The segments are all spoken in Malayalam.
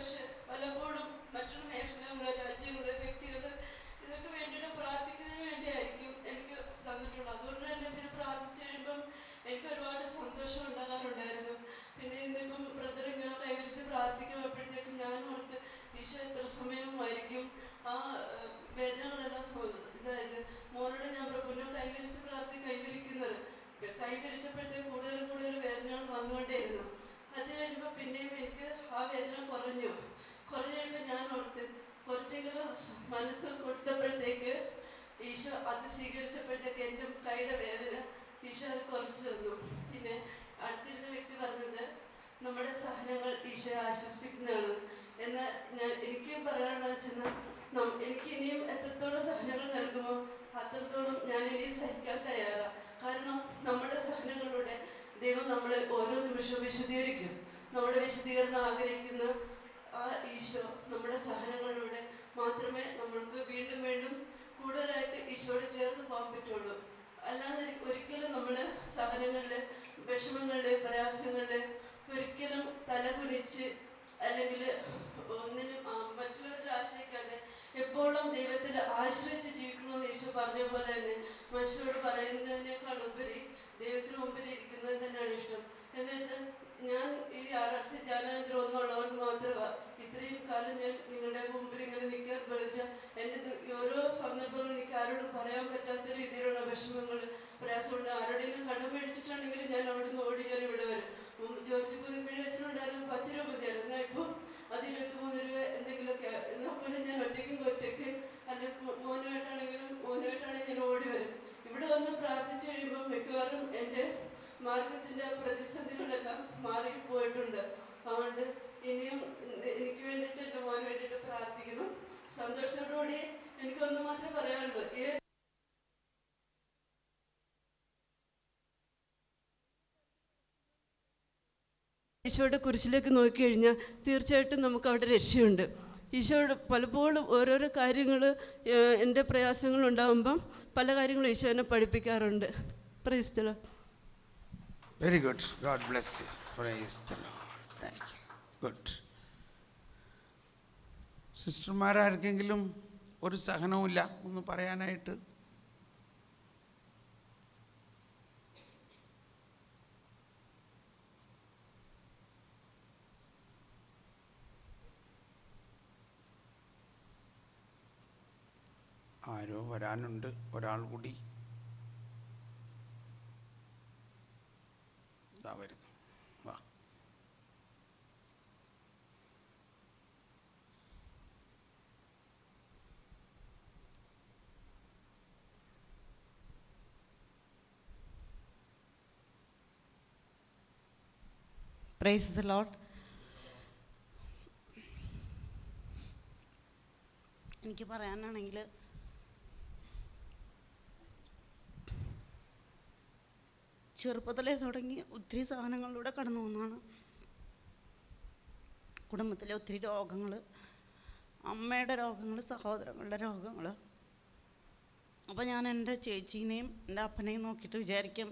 പക്ഷെ പലപ്പോഴും മറ്റുള്ള മേഖലകൾ, രാജ്യങ്ങൾ, വ്യക്തികൾ ഇതൊക്കെ വേണ്ടിയിട്ട് പ്രാർത്ഥിക്കുന്നതിന് വേണ്ടിയായിരിക്കും എനിക്ക് തന്നിട്ടുള്ളത്. അതുകൊണ്ട് തന്നെ പിന്നെ പ്രാർത്ഥിച്ചു കഴിയുമ്പം എനിക്ക് ഒരുപാട് സന്തോഷം ഉണ്ടാകാറുണ്ടായിരുന്നു. പിന്നെ ഇന്നിപ്പം ബ്രദർ ഇങ്ങനെ കൈവരിച്ച് പ്രാർത്ഥിക്കുമ്പോഴത്തേക്കും ഞാൻ ഓർത്ത് ഈശോ എത്ര സമയമായിരിക്കും ആ വേദനകളെല്ലാം ഇതായത് മോനോട് ഞാൻ പിന്നെ കൈവരിക്കുന്നത്. കൈവരിച്ചപ്പോഴത്തേക്ക് കൂടുതൽ കൂടുതൽ വേദനകൾ വന്നുകൊണ്ടേയിരുന്നു. അത് കഴിയുമ്പോൾ പിന്നെയും എനിക്ക് ആ വേദന കുറഞ്ഞു കഴിയുമ്പോൾ ഞാൻ ഓർത്ത് കുറച്ചെങ്കിലും മനസ്സ് കൊടുത്തപ്പോഴത്തേക്ക് ഈശോ അത് സ്വീകരിച്ചപ്പോഴത്തേക്ക് എൻ്റെ കൈയുടെ വേദന ഈശോ അത് കുറച്ച് തന്നു. പിന്നെ അടുത്തിരുന്ന വ്യക്തി പറഞ്ഞത് നമ്മുടെ സഹനങ്ങൾ ഈശോയെ ആശ്വസിപ്പിക്കുന്നതാണ് എന്ന്. എനിക്ക് പറയാനുള്ളത് വെച്ചെന്നാൽ എനിക്ക് ഇനിയും എത്രത്തോളം സഹനങ്ങൾ നൽകുമോ അത്രത്തോളം ഞാൻ ഇനിയും സഹിക്കാൻ തയ്യാറാണ്. കാരണം നമ്മുടെ സഹനങ്ങളിലൂടെ ദൈവം നമ്മളെ ഓരോ നിമിഷവും വിശദീകരിക്കും. നമ്മുടെ വിശദീകരണം ആഗ്രഹിക്കുന്ന ആ ഈശോ നമ്മുടെ സഹനങ്ങളിലൂടെ മാത്രമേ നമ്മൾക്ക് വീണ്ടും വീണ്ടും കൂടുതലായിട്ട് ഈശോയോട് ചേർന്ന് പോകാൻ പറ്റുള്ളൂ. അല്ലാതെ ഒരിക്കലും നമ്മൾ സഹനങ്ങളിലെ, വിഷമങ്ങളിലെ, പ്രയാസങ്ങളിലെ ഒരിക്കലും തലകുനിച്ച് അല്ലെങ്കിൽ ഒന്നിനും മറ്റുള്ളവരിൽ ആശ്രയിക്കാതെ എപ്പോഴും ദൈവത്തിൽ ആശ്രയിച്ച് ജീവിക്കണമെന്ന് ഈശോ പറഞ്ഞ പോലെ തന്നെ മനുഷ്യരോട് പറയുന്നതിനേക്കാൾ ഉപരി ദൈവത്തിന് മുമ്പിൽ ഇരിക്കുന്നത് തന്നെയാണ് ഇഷ്ടം. എന്ന് വെച്ചാൽ ഞാൻ ഈ RRC ധ്യാനകേന്ദ്രം ഒന്നുള്ളതുകൊണ്ട് മാത്രമാണ് ഇത്രയും കാലം ഞാൻ നിങ്ങളുടെ മുമ്പിൽ ഇങ്ങനെ നിൽക്കാൻ പഠിച്ചാൽ എൻ്റെ ഓരോ സന്ദർഭങ്ങളും എനിക്ക് ആരോടും പറയാൻ പറ്റാത്ത രീതിയിലുള്ള വിഷമങ്ങൾ, പ്രയാസമുണ്ട്. ആരോടെങ്കിലും കടം മേടിച്ചിട്ടാണെങ്കിൽ ഞാൻ അവിടെ നിന്ന് ഓടി ഞാൻ ഇവിടെ വരും. ജോർജ് പുതുക്കിഴി വെച്ചിട്ടുണ്ടായിരുന്നു 10 രൂപ മതിയായിരുന്നു. എന്നാൽ ഇപ്പോൾ അത് 23 രൂപ എന്തെങ്കിലുമൊക്കെ. എന്നാൽ പോലെ ഞാൻ ഒറ്റയ്ക്ക് അല്ലെങ്കിൽ മോനുമായിട്ടാണെങ്കിൽ ഞാൻ ഓടി വരും. ഇവിടെ വന്ന് പ്രാർത്ഥിച്ചു കഴിയുമ്പോൾ മിക്കവാറും എൻ്റെ മാർഗത്തിൻ്റെ പ്രതിസന്ധികളെല്ലാം മാറിപ്പോയിട്ടുണ്ട്. അതുകൊണ്ട് ഇനിയും എനിക്ക് വേണ്ടിയിട്ട്, എൻ്റെ മോന് വേണ്ടിയിട്ട് പ്രാർത്ഥിക്കണം. സന്തോഷത്തോടുകൂടി എനിക്കൊന്ന് മാത്രമേ പറയാനുള്ളൂ. ഈശോയുടെ കുരിശിലേക്ക് നോക്കിക്കഴിഞ്ഞാൽ തീർച്ചയായിട്ടും നമുക്ക് അവിടെ രക്ഷയുണ്ട്. ഈശോയോട് പലപ്പോഴും ഓരോരോ കാര്യങ്ങൾ, എൻ്റെ പ്രയാസങ്ങളുണ്ടാകുമ്പം പല കാര്യങ്ങളും ഈശോ എന്നെ പഠിപ്പിക്കാറുണ്ട്. Praise the Lord. Very good. God bless you. Praise the Lord. Thank you. Good. സിസ്റ്റർമാരാർക്കെങ്കിലും ഒരു സഹനവുമില്ല ഒന്ന് പറയാനായിട്ട്? ആരോ വരാനുണ്ട്, ഒരാൾ കൂടി ഇതാ വരുന്നു. വാ. Price the Lord. എനിക്ക് പറയാനാണെങ്കിൽ ചെറുപ്പത്തിലേ തുടങ്ങി ഒത്തിരി സാധനങ്ങളിലൂടെ കടന്നു പോകുന്നതാണ്. കുടുംബത്തിലെ ഒത്തിരി രോഗങ്ങൾ, അമ്മയുടെ രോഗങ്ങൾ, സഹോദരങ്ങളുടെ രോഗങ്ങൾ. അപ്പോൾ ഞാൻ എൻ്റെ ചേച്ചീനെയും എൻ്റെ അപ്പനെയും നോക്കിയിട്ട് വിചാരിക്കും,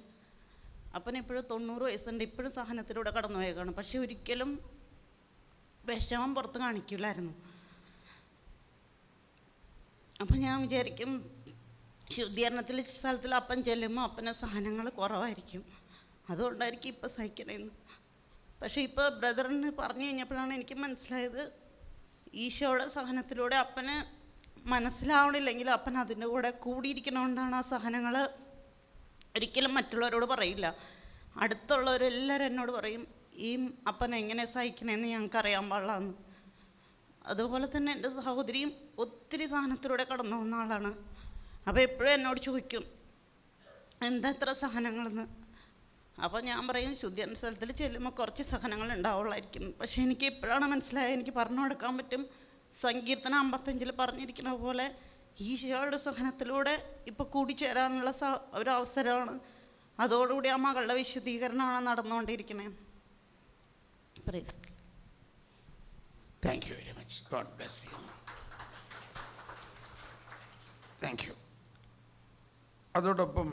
അപ്പനെപ്പോഴും 90 വയസ്സുണ്ട്, ഇപ്പോഴും സഹനത്തിലൂടെ കടന്നു പോയേക്കാണ്. പക്ഷെ ഒരിക്കലും വിഷമം പുറത്ത് കാണിക്കില്ലായിരുന്നു. അപ്പം ഞാൻ വിചാരിക്കും, ശുദ്ധീകരണത്തിൽ സ്ഥലത്തിൽ അപ്പൻ ചെല്ലുമ്പോൾ അപ്പൻ്റെ സഹനങ്ങൾ കുറവായിരിക്കും, അതുകൊണ്ടായിരിക്കും ഇപ്പം സഹിക്കണമെന്ന്. പക്ഷേ ഇപ്പോൾ ബ്രദറിന് പറഞ്ഞു കഴിഞ്ഞപ്പോഴാണ് എനിക്ക് മനസ്സിലായത്, ഈശോയുടെ സഹനത്തിലൂടെ അപ്പന് മനസ്സിലാവണില്ലെങ്കിൽ അപ്പൻ അതിൻ്റെ കൂടെ കൂടിയിരിക്കണോണ്ടാണ് ആ സഹനങ്ങൾ ഒരിക്കലും മറ്റുള്ളവരോട് പറയില്ല. അടുത്തുള്ളവരെല്ലാവരും എന്നോട് പറയും, ഈ അപ്പൻ എങ്ങനെ സഹിക്കണമെന്ന് ഞങ്ങൾക്കറിയാൻ പാടില്ലാന്ന്. അതുപോലെ തന്നെ എൻ്റെ സഹോദരിയും ഒത്തിരി സഹനത്തിലൂടെ കടന്നു പോകുന്ന ആളാണ്. അപ്പോൾ എപ്പോഴും എന്നോട് ചോദിക്കും, എന്താ ഇത്ര സഹനങ്ങളെന്ന്. അപ്പോൾ ഞാൻ പറയും, ശുദ്ധീകരണ സ്ഥലത്തിൽ ചെല്ലുമ്പോൾ കുറച്ച് സഹനങ്ങൾ ഉണ്ടാവുള്ളായിരിക്കും. പക്ഷേ എനിക്ക് ഇപ്പോഴാണ് മനസ്സിലായത്, എനിക്ക് പറഞ്ഞു കൊടുക്കാൻ പറ്റും. സങ്കീർത്തനം 55 പറഞ്ഞിരിക്കുന്ന പോലെ ഈശോയുടെ സഹനത്തിലൂടെ ഇപ്പോൾ കൂടിച്ചേരാനുള്ള ഒരു അവസരമാണ്. അതോടുകൂടി ആ മകളുടെ വിശുദ്ധീകരണമാണ് നടന്നുകൊണ്ടിരിക്കുന്നത്. Praise. Thank you very much. God bless you. Thank you. അതോടൊപ്പം